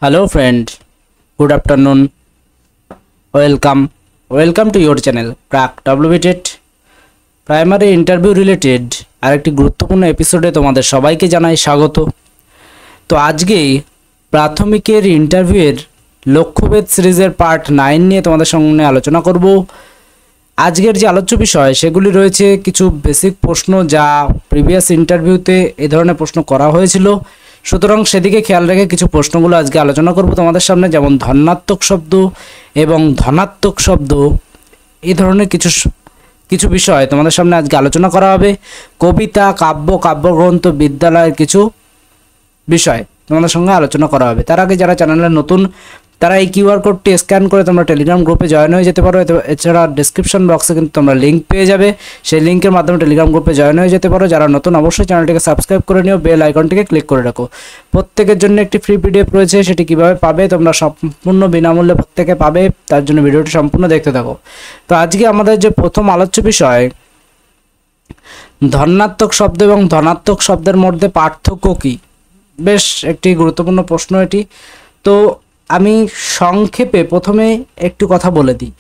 Hello friend, good afternoon. Welcome to your channel Crack WBTET primary interview related আরেকটি গুরুত্বপূর্ণ এপিসোডে তোমাদের সবাইকে জানাই স্বাগত। তো আজকে প্রাথমিকের ইন্টারভিউয়ের লক্ষ্যভেদ সিরিজের পার্ট 9 নিয়ে তোমাদের সঙ্গে আলোচনা করব। আজকের যে আলোচ্য বিষয় সেগুলি রয়েছে কিছু বেসিক প্রশ্ন যা প্রিভিয়াস ইন্টারভিউতে এই ধরনের প্রশ্ন করা হয়েছিল, সুতরাং সেদিকে খেয়াল রেখে কিছু প্রশ্নগুলো আজকে আলোচনা করব তোমাদের সামনে, যেমন ধনাত্মক শব্দ এবং ধনাত্মক শব্দ এই ধরনের কিছু বিষয় তোমাদের সামনে আজকে আলোচনা করা হবে। কবিতা, কাব্যগ্রন্থ, বিদ্যালয়ের কিছু বিষয় তোমাদের সঙ্গে আলোচনা করা হবে। তার আগে যারা চ্যানেলে নতুন তারা এই কিউআর কোডটি স্ক্যান করে তোমরা টেলিগ্রাম গ্রুপে জয়েন হয়ে যেতে পারো। এছাড়া ডেসক্রিপশন বক্সে কিন্তু তোমরা লিঙ্ক পেয়ে যাবে, সেই লিঙ্কের মাধ্যমে টেলিগ্রাম গ্রুপে জয়েন হয়ে যেতে পারো। যারা নতুন অবশ্যই চ্যানেলটিকে সাবস্ক্রাইব করে নিও, বেল আইকনটিকে ক্লিক করে রাখো। প্রত্যেকের জন্য একটি ফ্রি পিডিএফ রয়েছে, সেটি কিভাবে পাবে তোমরা সম্পূর্ণ বিনামূল্যে প্রত্যেকে পাবে, তার জন্য ভিডিওটি সম্পূর্ণ দেখতে থাকো। তো আজকে আমাদের যে প্রথম আলোচ্য বিষয় ধনাত্মক শব্দ এবং ধনাত্মক শব্দের মধ্যে পার্থক্য কী, বেশ একটি গুরুত্বপূর্ণ প্রশ্ন এটি। তো আমি সংক্ষেপে প্রথমে একটু কথা বলে দিই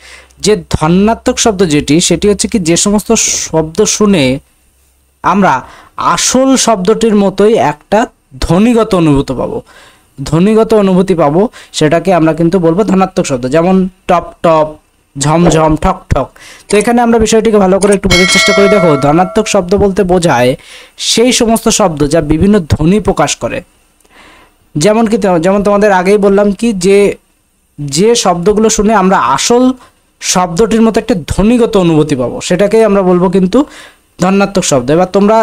যে ধনাত্মক শব্দ সেটি হচ্ছে কি, যে সমস্ত শব্দ শুনে আমরা আসল শব্দটির মতোই একটা ধ্বনিগত অনুভূতি পাবো, সেটাকে আমরা কিন্তু বলবো ধনাত্মক শব্দ। যেমন টপ টপ, ঝমঝম, ঠক ঠক। তো এখানে আমরা বিষয়টিকে ভালো করে একটু বোঝার চেষ্টা করি। দেখো, ধনাত্মক শব্দ বলতে বোঝায় সেই সমস্ত শব্দ যা বিভিন্ন ধ্বনি প্রকাশ করে। যেমন তোমাদের আগেই বললাম কি, যে শব্দগুলো শুনে আমরা আসল শব্দটির মতো একটা ধ্বনিগত অনুভূতি পাবো, সেটাকেই আমরা বলবো কিন্তু ধনাত্মক শব্দ। এবার তোমরা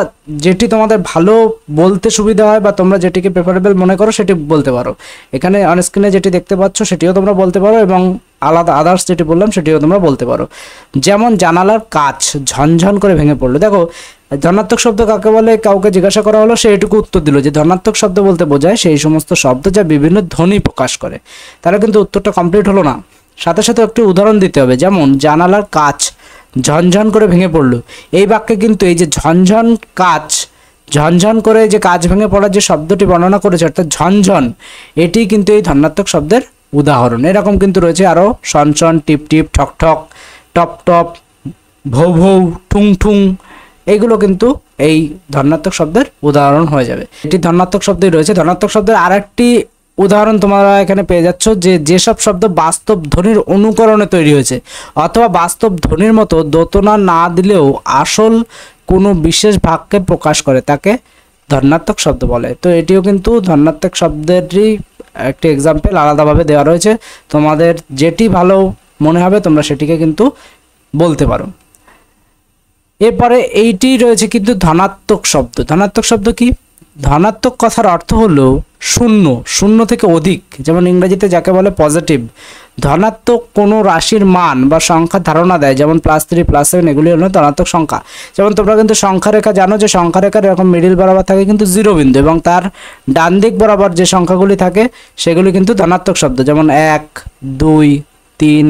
যেটি তোমাদের ভালো বলতে সুবিধা হয় বা তোমরা যেটিকে প্রেফারেবল মনে করো সেটি বলতে পারো। এখানে অন স্ক্রিনে যেটি দেখতে পাচ্ছ সেটিও তোমরা বলতে পারো, এবং আলাদা আদার্স যেটি বললাম সেটিও তোমরা বলতে পারো। যেমন জানালার কাচ ঝনঝন করে ভেঙে পড়লো। দেখো, ধনাত্মক শব্দ কাকে বলে কাউকে জিজ্ঞাসা করা হলো, সে এটুকু উত্তর দিল যে ধনাত্মক শব্দ বলতে বোঝায় সেই সমস্ত শব্দ যা বিভিন্ন ধ্বনি প্রকাশ করে। তাহলে কিন্তু উত্তরটা কমপ্লিট হলো না, সাথে সাথে একটি উদাহরণ দিতে হবে। যেমন জানালার কাচ ঝনঝন করে ভেঙে পড়লো, এই বাক্যে কিন্তু এই যে ঝনঝন করে যে কাচ ভেঙে পড়ার যে শব্দটি বর্ণনা করেছে অর্থাৎ ঝনঝন, এটি কিন্তু এই ধনাত্মক শব্দের উদাহরণ। এরকম কিন্তু রয়েছে আরও সনসন, টিপ টিপ, ঠক ঠক, টপ টপ, ভৌ ভৌ, ঠুং ঠুং, এইগুলো কিন্তু এই ধনাত্মক শব্দের উদাহরণ হয়ে যাবে। এটি ধনাত্মক শব্দই রয়েছে। ধনাত্মক শব্দের আরেকটি উদাহরণ তোমরা এখানে পেয়ে যাচ্ছ, যেসব শব্দ বাস্তব ধ্বনির অনুকরণে তৈরি হয়েছে অথবা বাস্তব ধ্বনির মতো দোতনা না দিলেও আসল কোনো বিশেষ ভাগকে প্রকাশ করে তাকে ধনাত্মক শব্দ বলে। তো এটিও কিন্তু ধনাত্মক শব্দেরই একটি এক্সাম্পল আলাদাভাবে দেওয়া রয়েছে। তোমাদের যেটি ভালো মনে হবে তোমরা সেটিকে কিন্তু বলতে পারো। এরপরে এইটি রয়েছে কিন্তু ধনাত্মক শব্দ। ধনাত্মক শব্দ কি? ধনাত্মক কথার অর্থ হলো শূন্য থেকে অধিক, যেমন ইংরেজিতে যাকে বলে পজিটিভ। ধনাত্মক কোনো রাশির মান বা সংখ্যার ধারণা দেয়, যেমন +3, +7, এগুলি হলো ধনাত্মক সংখ্যা। যেমন তোমরা কিন্তু সংখ্যারেখা জানো যে সংখ্যারেখার এরকম মিডিল বরাবর থাকে কিন্তু 0 বিন্দু, এবং তার ডান দিক বরাবর যে সংখ্যাগুলি থাকে সেগুলি কিন্তু ধনাত্মক শব্দ, যেমন 1, 2, 3,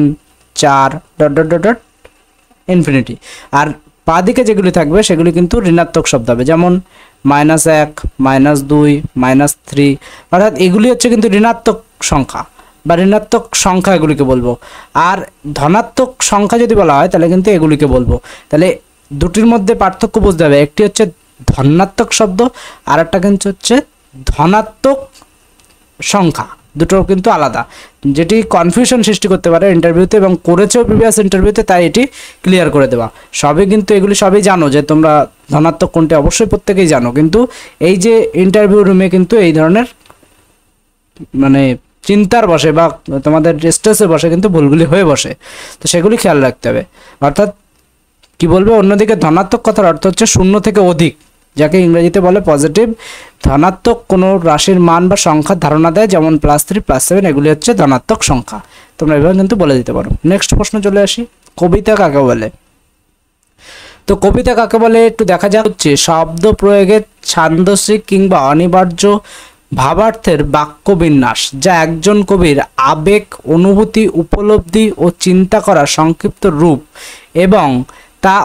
4 ... ইনফিনিটি। আর পা দিকে যেগুলি থাকবে সেগুলি কিন্তু ঋণাত্মক শব্দ হবে, যেমন -1, -2, -3, অর্থাৎ এগুলি হচ্ছে কিন্তু ঋণাত্মক সংখ্যা বা ঋণাত্মক সংখ্যা এগুলিকে বলবো। আর ধনাত্মক সংখ্যা যদি বলা হয় তাহলে কিন্তু এগুলিকে বলবো। তাহলে দুটির মধ্যে পার্থক্য বুঝতে হবে, একটি হচ্ছে ধনাত্মক শব্দ আর একটা কিন্তু হচ্ছে ধনাত্মক সংখ্যা, দুটো কিন্তু আলাদা, যেটি কনফিউশন সৃষ্টি করতে পারে ইন্টারভিউতে, এবং করেছেও প্রিভিয়াস ইন্টারভিউতে, তাই এটি ক্লিয়ার করে দেওয়া। সবই কিন্তু এগুলি সবই জানো যে তোমরা ধনাত্মক কোনটি অবশ্যই প্রত্যেকেই জানো, কিন্তু এই যে ইন্টারভিউ রুমে কিন্তু এই ধরনের মানে চিন্তার বসে বা তোমাদের স্ট্রেসে বসে কিন্তু ভুলগুলি হয়ে বসে, তো সেগুলি খেয়াল রাখতে হবে। অর্থাৎ কি বলবে, অন্যদিকে ধনাত্মক কথার অর্থ হচ্ছে 0 থেকে অধিক, যাকে ইংরেজিতে বলে পজিটিভ। ধনাত্মক কোনো রাশির মান বা সংখ্যার ধারণা দেয়, যেমন +3, +7, এগুলি হচ্ছে ধনাত্মক সংখ্যা। তোমরা এভাবে কিন্তু বলে দিতে পারো। নেক্সট প্রশ্ন চলে আসি, কবিতা কাকে বলে? তো কবিতা কাকে বলে একটু দেখা যাক। হচ্ছে শব্দ প্রয়োগের ছান্দসিক কিংবা অনিবার্য ভাবার্থের বাক্যবিন্যাস, যা একজন কবির আবেগ, অনুভূতি, উপলব্ধি ও চিন্তা করার সংক্ষিপ্ত রূপ, এবং তা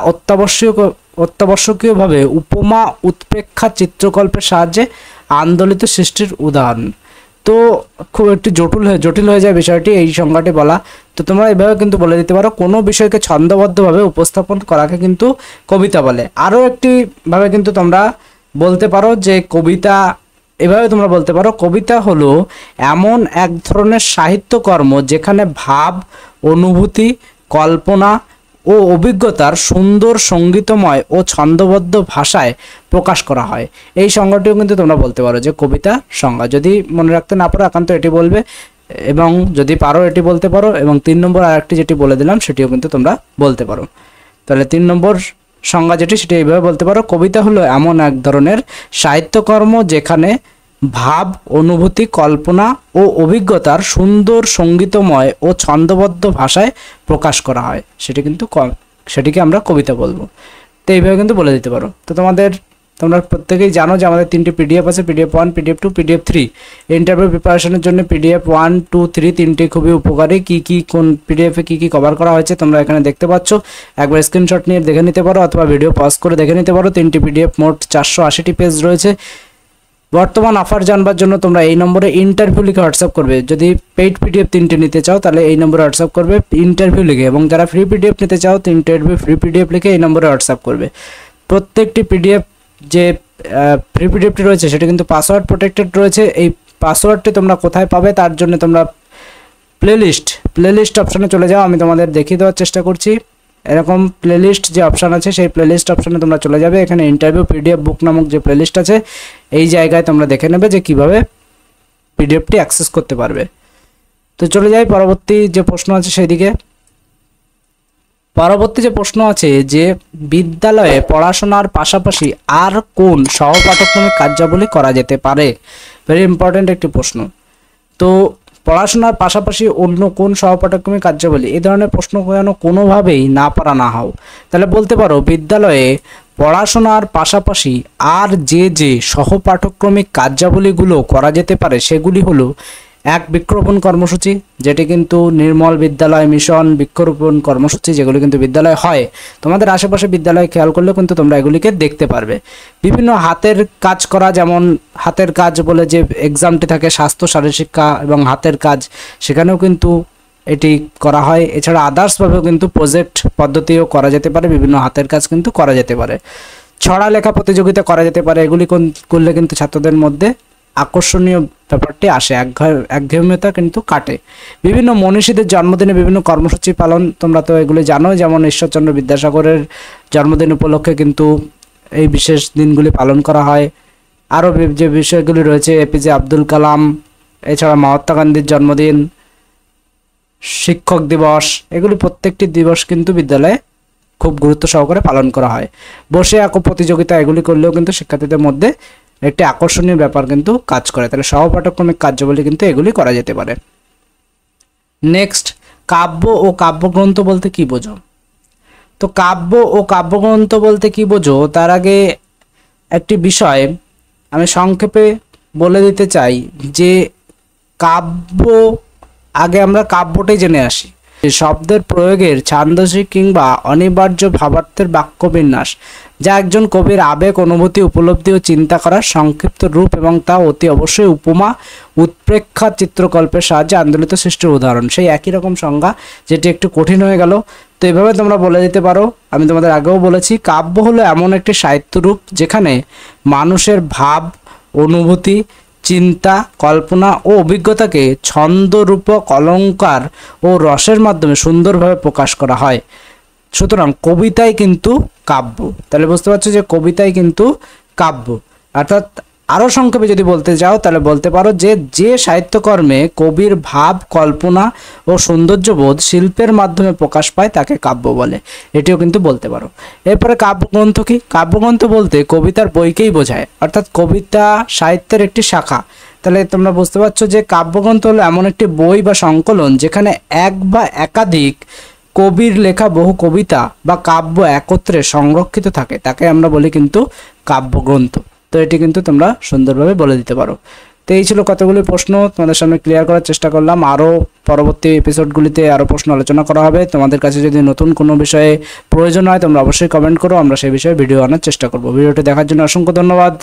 অত্যাবশ্যকীয়ভাবে উপমা, উৎপ্রেক্ষা, চিত্রকল্পের সাহায্যে আন্দোলিত সৃষ্টির উদাহরণ। তো খুব একটু জটিল হয়ে যায় বিষয়টি এই সংজ্ঞাটি বলা। তো তোমরা এভাবে কিন্তু বলে দিতে পারো কোনো বিষয়কে ছন্দবদ্ধভাবে উপস্থাপন করাকে কিন্তু কবিতা বলে। আরও একটি ভাবে কিন্তু তোমরা বলতে পারো যে কবিতা, এভাবে তোমরা বলতে পারো কবিতা হলো এমন এক ধরনের সাহিত্যকর্ম যেখানে ভাব, অনুভূতি, কল্পনা ও অভিজ্ঞতার সুন্দর সঙ্গীতময় ও ছন্দবদ্ধ ভাষায় প্রকাশ করা হয়। এই সংজ্ঞাটিও কিন্তু তোমরা বলতে পারো যে কবিতা সংজ্ঞা। যদি মনে রাখতে না পারো একান্ত এটি বলবে, এবং যদি পারো এটি বলতে পারো, এবং 3 নম্বর আরেকটি যেটি বলে দিলাম সেটিও কিন্তু তোমরা বলতে পারো। তাহলে 3 নম্বর সংজ্ঞা যেটি সেটি এইভাবে বলতে পারো, কবিতা হলো এমন এক ধরনের সাহিত্যকর্ম যেখানে ভাব, অনুভূতি, কল্পনা ও অভিজ্ঞতার সুন্দর সঙ্গীতময় ও ছন্দবদ্ধ ভাষায় প্রকাশ করা হয়, সেটিকে আমরা কবিতা বলবো। তো এইভাবে কিন্তু বলে দিতে পারো। তো তোমরা প্রত্যেকেই জানো যে আমাদের 3টি পিডিএফ আছে, পিডিএফ 1, পিডিএফ 2, পিডিএফ 3। ইন্টারভিউ প্রিপারেশনের জন্য পিডিএফ 1, 2, 3 তিনটি খুবই উপকারী। কোন পিডিএফে কি কভার করা হয়েছে তোমরা এখানে দেখতে পাচ্ছ, একবার স্ক্রিনশট নিয়ে দেখে নিতে পারো অথবা ভিডিও পজ করে দেখে নিতে পারো। 3টি পিডিএফ, মোট 480টি পেজ রয়েছে। বর্তমান অফার জানবার জন্য তোমরা এই নম্বরে ইন্টারভিউ লিখে হোয়াটসঅ্যাপ করবে। যদি পেইড পিডিএফ 3টে নিতে চাও তাহলে এই নম্বরে হোয়াটসঅ্যাপ করবে ইন্টারভিউ লিখে, এবং যারা ফ্রি পিডিএফ নিতে চাও 3টে ফ্রি পিডিএফ লিখে এই নম্বরে হোয়াটসঅ্যাপ করবে। প্রত্যেকটি পিডিএফ যে ফ্রি পিডিএফটি রয়েছে সেটা কিন্তু পাসওয়ার্ড প্রোটেক্টেড রয়েছে। এই পাসওয়ার্ডটি তোমরা কোথায় পাবে তার জন্য তোমরা প্লেলিস্ট অপশানে চলে যাও। আমি তোমাদের দেখিয়ে দেওয়ার চেষ্টা করছি। এরকম প্লেলিস্ট যে অপশান আছে সেই প্লেলিস্ট অপশানে তোমরা চলে যাবে। এখানে ইন্টারভিউ পিডিএফ বুক নামক যে প্লেলিস্ট আছে এই জায়গায় তোমরা দেখে নেবে যে কিভাবে পিডিএফটি অ্যাক্সেস করতে পারবে। তো চলে যাই পরবর্তী যে প্রশ্ন আছে সেই দিকে। পরবর্তী যে প্রশ্ন আছে যে বিদ্যালয়ে পড়াশোনার পাশাপাশি আর কোন সহপাঠক্রমিক কার্যাবলী করা যেতে পারে? ভেরি ইম্পর্টেন্ট একটি প্রশ্ন। তো পড়াশোনার পাশাপাশি অন্য কোন সহপাঠক্রমিক কার্যাবলী, এই ধরনের প্রশ্ন যেন কোনোভাবেই না পারা না হও। তাহলে বলতে পারো বিদ্যালয়ে পড়াশোনার পাশাপাশি আর যে সহপাঠক্রমিক কার্যাবলীগুলো করা যেতে পারে সেগুলি হলো 1 বৃক্ষরোপণ কর্মসূচি, যেটি কিন্তু নির্মল বিদ্যালয় মিশন বৃক্ষরোপণ কর্মসূচি, যেগুলো কিন্তু বিদ্যালয় হয়। তোমাদের আশেপাশে বিদ্যালয়ে খেয়াল করলে কিন্তু তোমরা এগুলিকে দেখতে পারবে। বিভিন্ন হাতের কাজ করা, যেমন হাতের কাজ বলে যে এক্সামটি থাকে স্বাস্থ্য শারীরশিক্ষা এবং হাতের কাজ, সেখানেও কিন্তু এটি করা হয়। এছাড়া আদার্সভাবেও কিন্তু প্রজেক্ট পদ্ধতিও করা যেতে পারে, বিভিন্ন হাতের কাজ কিন্তু করা যেতে পারে। ছড়া লেখা প্রতিযোগিতা করা যেতে পারে। এগুলি করলে কিন্তু ছাত্রদের মধ্যে আকর্ষণীয় ব্যাপারটি আসে, একঘেয়েমিতা কিন্তু কাটে। বিভিন্ন মনীষীদের জন্মদিনে বিভিন্ন কর্মসূচি পালন, তোমরা তো এগুলি জানো, যেমন ঈশ্বরচন্দ্র বিদ্যাসাগরের জন্মদিন উপলক্ষে কিন্তু এই বিশেষ দিনগুলি পালন করা হয়। আরও যে বিষয়গুলি রয়েছে এপিজে আব্দুল কালাম, এছাড়া মহাত্মা গান্ধীর জন্মদিন, শিক্ষক দিবস, এগুলি প্রত্যেকটি দিবস কিন্তু বিদ্যালয়ে খুব গুরুত্ব সহকারে পালন করা হয়। বসে আঁকো প্রতিযোগিতা, এগুলি করলেও কিন্তু শিক্ষার্থীদের মধ্যে একটি আকর্ষণীয় ব্যাপার কিন্তু কাজ করে। তাহলে সহপাঠক্রমিক কার্যাবলী কিন্তু এগুলি করা যেতে পারে। নেক্সট, কাব্য ও কাব্যগ্রন্থ বলতে কি বোঝো? তো কাব্য ও কাব্যগ্রন্থ বলতে কি বোঝো তার আগে একটি বিষয় আমি সংক্ষেপে বলে দিতে চাই যে কাব্য, আগে আমরা কাব্যটাই জেনে আসি। শব্দের প্রয়োগের ছান্দসিক কিংবা অনিবার্য ভাবার্থের বাক্যবিন্যাস, যা একজন কবির আবেগ, অনুভূতি, উপলব্ধি ও চিন্তা করার সংক্ষিপ্ত রূপ এবং তা অতি অবশ্যই উপমা উৎপ্রেক্ষা চিত্রকল্পের সাহায্যে আন্দোলিত সৃষ্টির উদাহরণ। সেই একই রকম সংজ্ঞা, যেটি একটু কঠিন হয়ে গেল। তো এভাবে তোমরা বলে দিতে পারো। আমি তোমাদের আগেও বলেছি কাব্য হলো এমন একটি সাহিত্যরূপ যেখানে মানুষের ভাব, অনুভূতি, চিন্তা, কল্পনা ও অভিজ্ঞতাকে ছন্দ, রূপক, অলঙ্কার ও রসের মাধ্যমে সুন্দরভাবে প্রকাশ করা হয়। সুতরাং কবিতাই কিন্তু কাব্য। তাহলে বুঝতে পারছো যে কবিতাই কিন্তু কাব্য। অর্থাৎ আরও সংক্ষেপে যদি বলতে যাও তাহলে বলতে পারো যে সাহিত্যকর্মে কবির ভাব, কল্পনা ও সৌন্দর্যবোধ শিল্পের মাধ্যমে প্রকাশ পায় তাকে কাব্য বলে, এটিও কিন্তু বলতে পারো। এরপরে কাব্যগ্রন্থ কি? কাব্যগ্রন্থ বলতে কবিতার বইকেই বোঝায়, অর্থাৎ কবিতা সাহিত্যের একটি শাখা। তাহলে তোমরা বুঝতে পারছো যে কাব্যগ্রন্থ হলো এমন একটি বই বা সংকলন যেখানে এক বা একাধিক কবির লেখা বহু কবিতা বা কাব্য একত্রে সংরক্ষিত থাকে, তাকে আমরা বলি কিন্তু কাব্যগ্রন্থ। তো এটি কিন্তু তোমরা সুন্দরভাবে বলে দিতে পারো। তো এই ছিল কতগুলি প্রশ্ন তোমাদের সামনে ক্লিয়ার করার চেষ্টা করলাম। আরও পরবর্তী এপিসোডগুলিতে আরও প্রশ্ন আলোচনা করা হবে। তোমাদের কাছে যদি নতুন কোনো বিষয়ে প্রয়োজন হয় তোমরা অবশ্যই কমেন্ট করো, আমরা সেই বিষয়ে ভিডিও আনার চেষ্টা করব। ভিডিওটি দেখার জন্য অসংখ্য ধন্যবাদ।